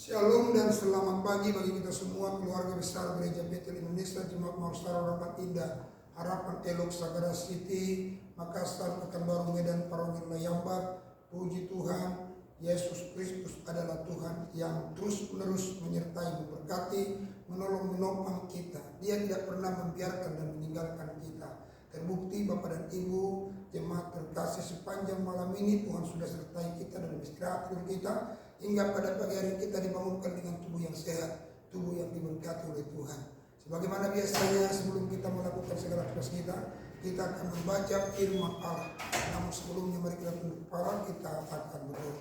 Shalom dan selamat pagi bagi kita semua keluarga besar Gereja Betel Indonesia, Jemaat Maustara Rapat Indah, Harapan Elok Sagara City, Makassar, Pekanbaru, Medan, Parongin, Layambat. Puji Tuhan, Yesus Kristus adalah Tuhan yang terus-menerus menyertai, memberkati, menolong, menopang kita. Dia tidak pernah membiarkan dan meninggalkan kita. Terbukti Bapak dan Ibu, jemaat terkasih, sepanjang malam ini Tuhan sudah sertai kita dan istirahat kita, hingga pada pagi hari kita dibangunkan dengan tubuh yang sehat, tubuh yang diberkati oleh Tuhan. Sebagaimana biasanya sebelum kita melakukan segala tugas kita akan membaca firman Allah. Namun sebelumnya mari kita tunduk kepala, kita akan berdoa.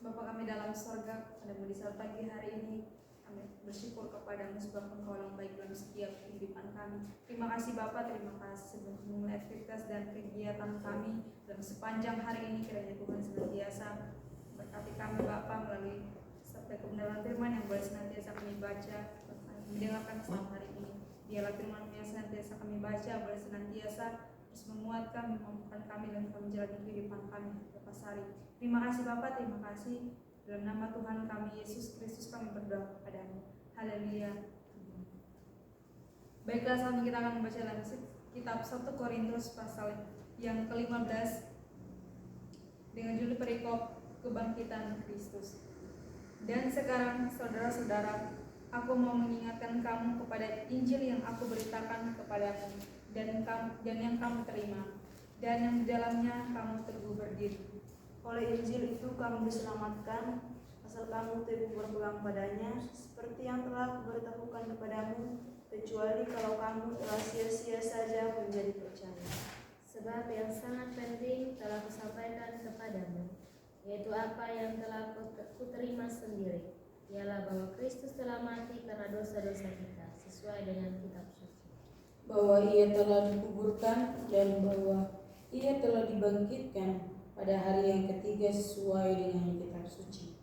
Bapa kami dalam sorga, padamu di saat pagi hari ini kami bersyukur kepadamu sebab Engkau yang baik dalam setiap kehidupan kami. Terima kasih Bapa, terima kasih sebelum memulai aktivitas dan kegiatan kami dalam sepanjang hari ini. Kiranya Tuhan senantiasa berkati kami Bapa melalui sabda kebenaran firman yang boleh senantiasa kami baca, mendengarkan selama hari ini. Biarlah firman yang senantiasa kami baca boleh senantiasa terus menguatkan, memampukan kami dalam menjalani kehidupan kami lepas hari. Terima kasih Bapa, terima kasih. Dalam nama Tuhan kami Yesus Kristus kami berdoa kepadamu. Haleluya. Baiklah, saat ini kita akan membaca dalam kitab 1 Korintus pasal yang ke-15 dengan judul perikop kebangkitan Kristus. Dan sekarang saudara-saudara, aku mau mengingatkan kamu kepada Injil yang aku beritakan kepadamu dan yang kamu terima, dan yang di dalamnya kamu teguh berdiri. Oleh Injil itu kamu diselamatkan, asal kamu teguh berpegang padanya, seperti yang telah kuberitahukan kepadamu, kecuali kalau kamu telah sia-sia saja menjadi percaya. Sebab yang sangat penting telah kusampaikan kepadamu, yaitu apa yang telah kuterima sendiri, ialah bahwa Kristus telah mati karena dosa-dosa kita, sesuai dengan kitab suci, bahwa ia telah dikuburkan dan bahwa ia telah dibangkitkan pada hari yang ketiga sesuai dengan kitab suci,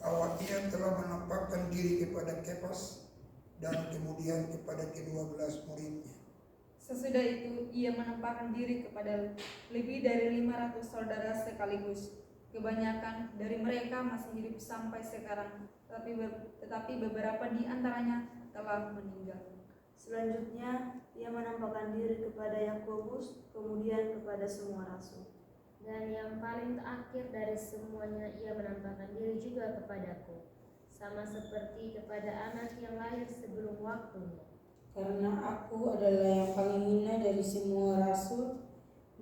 Bahwa ia telah menampakkan diri kepada Kefas dan kemudian kepada ke-12 muridnya. Sesudah itu ia menampakkan diri kepada lebih dari 500 saudara sekaligus. Kebanyakan dari mereka masih hidup sampai sekarang, tetapi beberapa di antaranya telah meninggal. Selanjutnya, ia menampakkan diri kepada Yakobus, kemudian kepada semua rasul. dan yang paling terakhir dari semuanya ia menampakkan diri juga kepadaku, sama seperti kepada anak yang lahir sebelum waktunya. karena aku adalah yang paling hina dari semua rasul,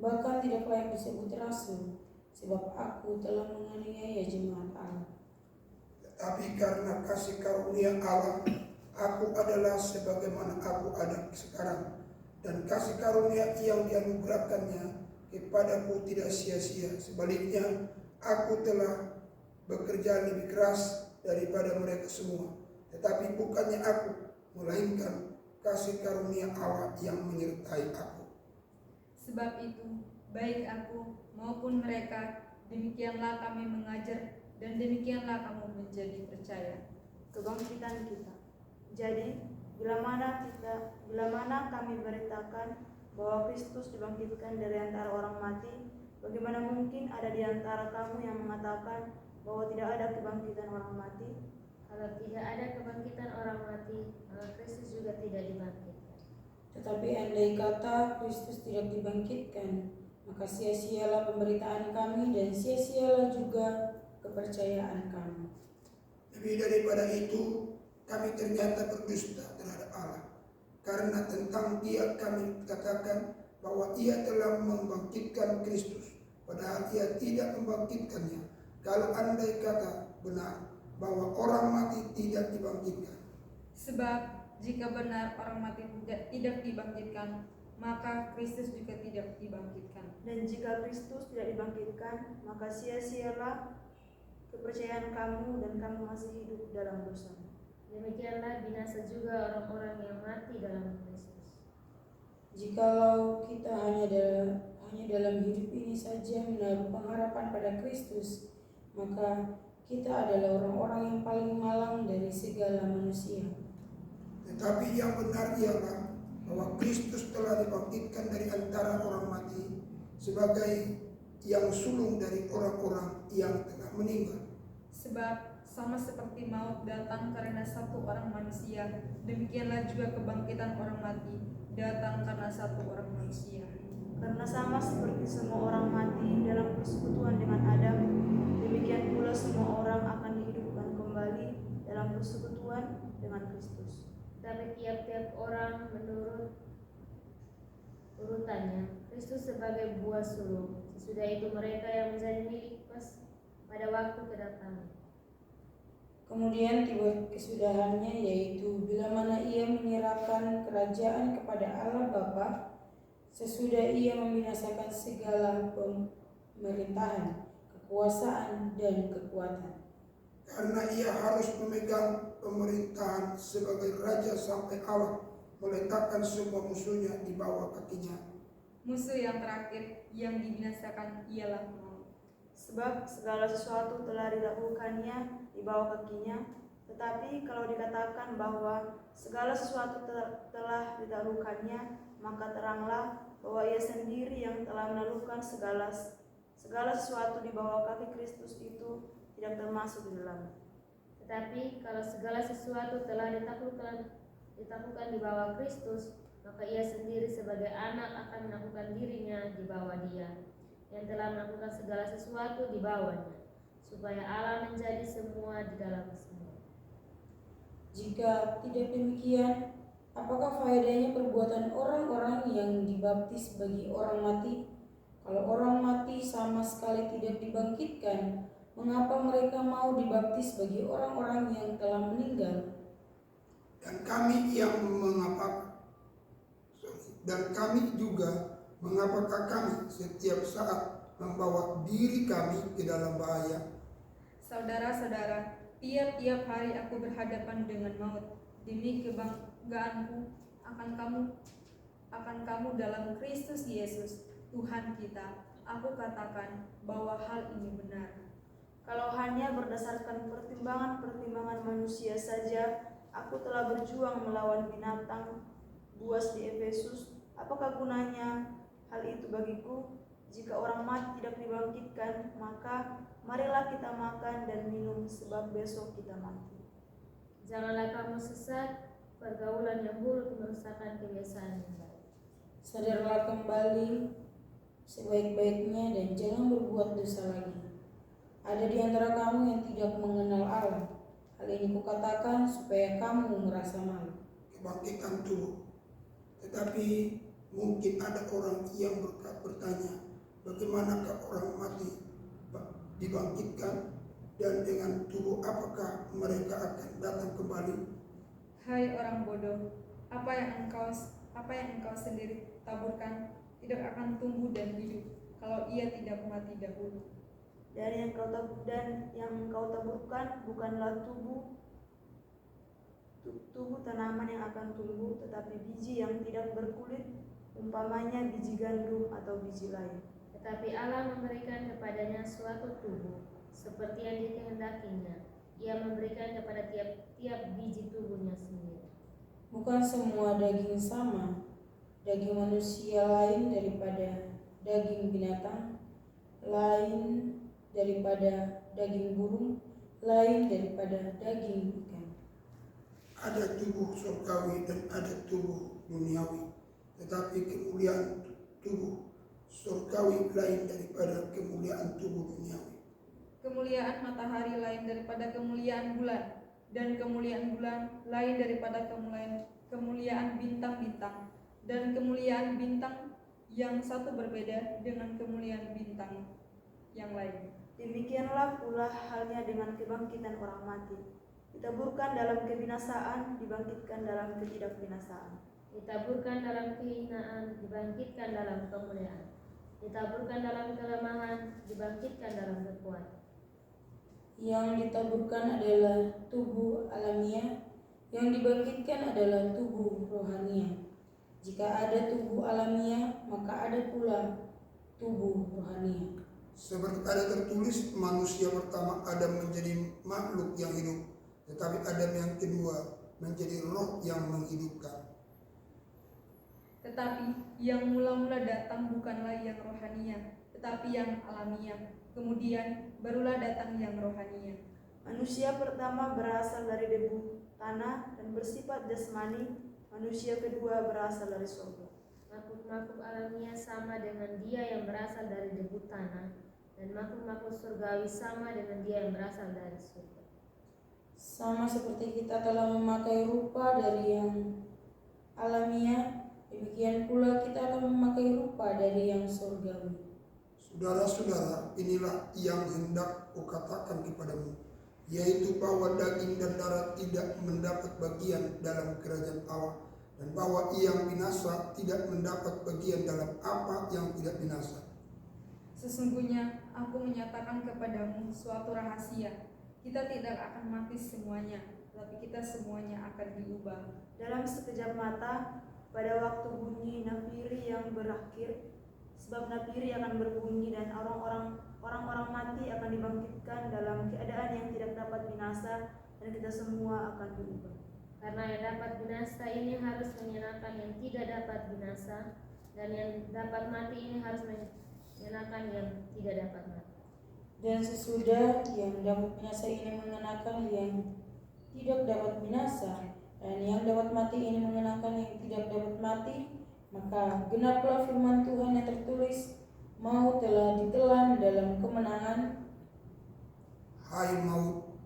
bahkan tidak layak disebut rasul, sebab aku telah menganiaya jemaat Allah. Tetapi karena kasih karunia Allah, aku adalah sebagaimana aku ada sekarang, dan kasih karunia yang dianugerahkannya kepadaku tidak sia-sia. Sebaliknya, aku telah bekerja lebih keras daripada mereka semua. Tetapi bukannya aku, melainkan kasih karunia Allah yang menyertai aku. Sebab itu, baik aku maupun mereka, demikianlah kami mengajar dan demikianlah kamu menjadi percaya. Kebangkitan kita. Jadi, bila mana kami beritakan bahwa Kristus dibangkitkan dari antara orang mati, bagaimana mungkin ada di antara kamu yang mengatakan bahwa tidak ada kebangkitan orang mati? Kalau tidak ada kebangkitan orang mati, maka Kristus juga tidak dibangkitkan. Tetapi andai kata Kristus tidak dibangkitkan, maka sia-sialah pemberitaan kami dan sia-sialah juga kepercayaan kami. Lebih daripada itu, kami ternyata berdusta terhadap Allah. Karena tentang Dia kami katakan bahwa Ia telah membangkitkan Kristus, padahal Ia tidak membangkitkannya. Kalau andai kata benar bahwa orang mati tidak dibangkitkan. Sebab jika benar orang mati tidak dibangkitkan, maka Kristus juga tidak dibangkitkan. Dan jika Kristus tidak dibangkitkan, maka sia-sialah kepercayaan kamu dan kamu masih hidup dalam dosa. Demikianlah binasa juga orang-orang yang mati dalam Kristus. Jikalau kita hanya dalam hidup ini saja menaruh pengharapan pada Kristus, maka kita adalah orang-orang yang paling malang dari segala manusia. Tetapi yang benar ialah bahwa Kristus telah dibangkitkan dari antara orang mati sebagai yang sulung dari orang-orang yang telah meninggal. Sebab sama seperti maut datang karena satu orang manusia, demikianlah juga kebangkitan orang mati datang karena satu orang manusia. Karena sama seperti semua orang mati dalam persekutuan dengan Adam, demikian pula semua orang akan dihidupkan kembali dalam persekutuan dengan Kristus. Tapi tiap-tiap orang menurut urutannya, Kristus sebagai buah sulung, sesudah itu mereka yang menjadi milik pada waktu kedatangan. Kemudian tiba kesudahannya, yaitu bila mana ia menyerahkan kerajaan kepada Allah Bapa, sesudah ia membinasakan segala pemerintahan, kekuasaan, dan kekuatan. Karena ia harus memegang pemerintahan sebagai raja sampai Allah meletakkan semua musuhnya di bawah kakinya. Musuh yang terakhir yang dibinasakan ialah maut. Sebab segala sesuatu telah dilakukannya di bawah kakinya. Tetapi kalau dikatakan bahwa segala sesuatu telah ditaklukkannya, maka teranglah bahwa ia sendiri yang telah menaklukkan segala sesuatu di bawah kaki Kristus itu tidak termasuk di dalamnya. Tetapi kalau segala sesuatu telah ditaklukkan di bawah Kristus, maka ia sendiri sebagai anak akan menaklukkan dirinya di bawah Dia yang telah melakukan segala sesuatu di bawahnya, supaya Allah menjadi semua di dalam semua. Jika tidak demikian, apakah faedahnya perbuatan orang-orang yang dibaptis bagi orang mati? Kalau orang mati sama sekali tidak dibangkitkan, mengapa mereka mau dibaptis bagi orang-orang yang telah meninggal? Dan kami juga mengapakah kami setiap saat membawa diri kami ke dalam bahaya? Saudara-saudara, tiap-tiap hari aku berhadapan dengan maut demi kebanggaanku akan kamu dalam Kristus Yesus Tuhan kita. Aku katakan bahwa hal ini benar. Kalau hanya berdasarkan pertimbangan-pertimbangan manusia saja, aku telah berjuang melawan binatang buas di Efesus. Apakah gunanya hal itu bagiku? Jika orang mati tidak dibangkitkan, maka marilah kita makan dan minum, sebab besok kita mati. Janganlah kamu sesat, pergaulan yang buruk merusakkan kebiasaan yang baik. Sadarlah kembali sebaik-baiknya dan jangan berbuat dosa lagi. Ada di antara kamu yang tidak mengenal Allah. Hal ini kukatakan supaya kamu merasa malu. Kebangkitan tubuh. Tetapi mungkin ada orang yang bertanya, bagaimanakah orang mati dibangkitkan, dan dengan tubuh apakah mereka akan datang kembali? Hai orang bodoh, apa yang engkau sendiri taburkan tidak akan tumbuh dan hidup kalau ia tidak mati dahulu. Dan yang kau taburkan bukanlah tubuh tanaman yang akan tumbuh, tetapi biji yang tidak berkulit, umpamanya biji gandum atau biji lain. Tetapi Allah memberikan kepadanya suatu tubuh seperti yang dikehendakinya. Ia memberikan kepada tiap-tiap biji tubuhnya sendiri. Bukan semua daging sama. Daging manusia lain daripada daging binatang, lain daripada daging burung, lain daripada daging ikan. Ada tubuh surgawi dan ada tubuh duniawi, tetapi kemuliaan tubuh surgawi lain daripada kemuliaan tubuh duniawi. Kemuliaan matahari lain daripada kemuliaan bulan, dan kemuliaan bulan lain daripada kemuliaan bintang-bintang, dan kemuliaan bintang yang satu berbeda dengan kemuliaan bintang yang lain. Demikianlah pula halnya dengan kebangkitan orang mati. Ditaburkan dalam kebinasaan, dibangkitkan dalam ketidakbinasaan. Ditaburkan dalam kehinaan, dibangkitkan dalam kemuliaan. Ditaburkan dalam kelemahan, dibangkitkan dalam kekuatan. Yang ditaburkan adalah tubuh alamiah, yang dibangkitkan adalah tubuh rohania. Jika ada tubuh alamiah, maka ada pula tubuh rohania. Seperti ada tertulis, manusia pertama Adam menjadi makhluk yang hidup, tetapi Adam yang kedua menjadi roh yang menghidupkan. Tetapi yang mula-mula datang bukanlah yang rohania, tetapi yang alamiah. Kemudian barulah datang yang rohania. Manusia pertama berasal dari debu tanah dan bersifat jasmani, manusia kedua berasal dari surga. Makhluk-makhluk alamiah sama dengan dia yang berasal dari debu tanah, dan makhluk-makhluk surgawi sama dengan dia yang berasal dari surga. Sama seperti kita telah memakai rupa dari yang alamiah, demikian pula kita akan memakai rupa dari yang surgawi. Saudara-saudara, inilah yang hendak kukatakan kepadamu, yaitu bahwa daging dan darah tidak mendapat bagian dalam kerajaan Allah, dan bahwa yang binasa tidak mendapat bagian dalam apa yang tidak binasa. Sesungguhnya aku menyatakan kepadamu suatu rahasia. Kita tidak akan mati semuanya, tapi kita semuanya akan diubah. Dalam sekejap mata, pada waktu bunyi nafiri yang berakhir, sebab nafiri akan berbunyi dan orang-orang mati akan dibangkitkan dalam keadaan yang tidak dapat binasa, dan kita semua akan diubah. Karena yang dapat binasa ini harus menyenangkan yang tidak dapat binasa, dan yang dapat mati ini harus menyenangkan yang tidak dapat mati. Dan sesudah yang dapat binasa ini mengenakan yang tidak dapat binasa, dan yang dapat mati ini mengenakan yang tidak dapat mati, maka genaplah firman Tuhan yang tertulis, maut telah ditelan dalam kemenangan. Hai maut,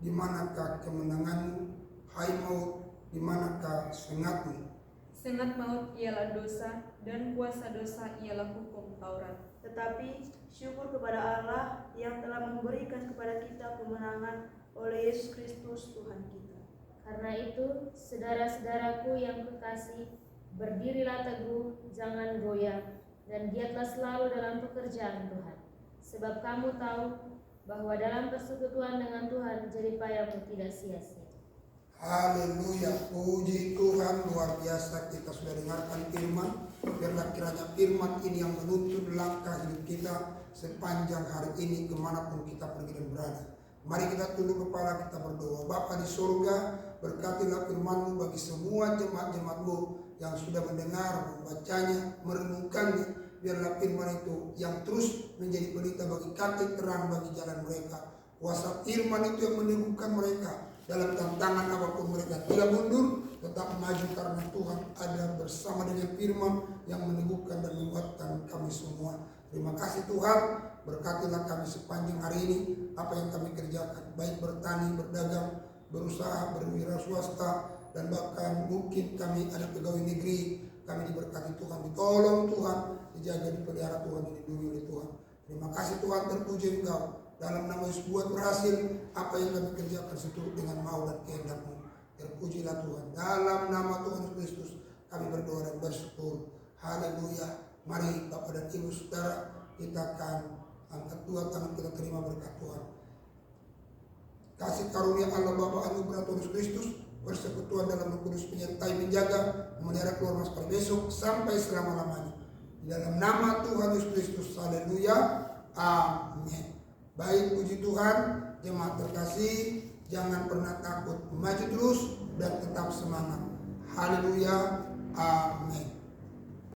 di manakah kemenanganmu? Hai maut, di manakah sengatmu? Sengat maut ialah dosa, dan kuasa dosa ialah hukum Taurat. Tetapi syukur kepada Allah yang telah memberikan kepada kita kemenangan oleh Yesus Kristus Tuhan kita. Karena itu, saudara-saudaraku yang kekasih, berdirilah teguh, jangan goyah, dan giatlah selalu dalam pekerjaan Tuhan. Sebab kamu tahu bahwa dalam persekutuan dengan Tuhan jeripayamu tidak sia-sia. Haleluya, puji Tuhan, luar biasa kita sudah dengarkan firman. Biarlah kiranya firman ini yang menuntun langkah hidup kita sepanjang hari ini kemanapun kita pergi dan berada. Mari kita tunduk kepala, kita berdoa. Bapa di surga, berkatilah firman-Mu bagi semua jemaat-jemaat-Mu yang sudah mendengar, membacanya, merenungkannya. Biarlah firman itu yang terus menjadi pelita bagi kaki terang bagi jalan mereka. Kuasa firman itu yang meneguhkan mereka dalam tantangan apapun. Mereka tidak mundur, tetap maju karena Tuhan ada bersama dengan firman yang meneguhkan dan menguatkan kami semua. Terima kasih Tuhan, berkatilah kami sepanjang hari ini. Apa yang kami kerjakan, baik bertani, berdagang, berusaha, berwira swasta, dan bahkan mungkin kami ada pegawai negeri, kami diberkati Tuhan, ditolong Tuhan, dijaga, dipelihara Tuhan, dilindungi oleh Tuhan. Terima kasih Tuhan, terpuji Engkau. Dalam nama Yesus buat berhasil apa yang kami kerjakan seturut dengan mau dan kehendak-Mu. Terpujilah Tuhan. Dalam nama Tuhan Yesus Kristus kami berdoa dan bersyukur. Haleluya. Mari Bapak dan Ibu Saudara, kita akan angkat dua tangan, kita terima berkat Tuhan. Kasih karunia Allah Bapa, anugerah Tuhan Yesus Kristus, persekutuan dalam Roh Kudus menyertai, menjaga, memelihara keluarga sampai besok sampai selama-lamanya. Di dalam nama Tuhan Yesus Kristus. Haleluya. Amin. Baik, puji Tuhan, jemaat terkasih, jangan pernah takut, maju terus dan tetap semangat. Haleluya. Amin.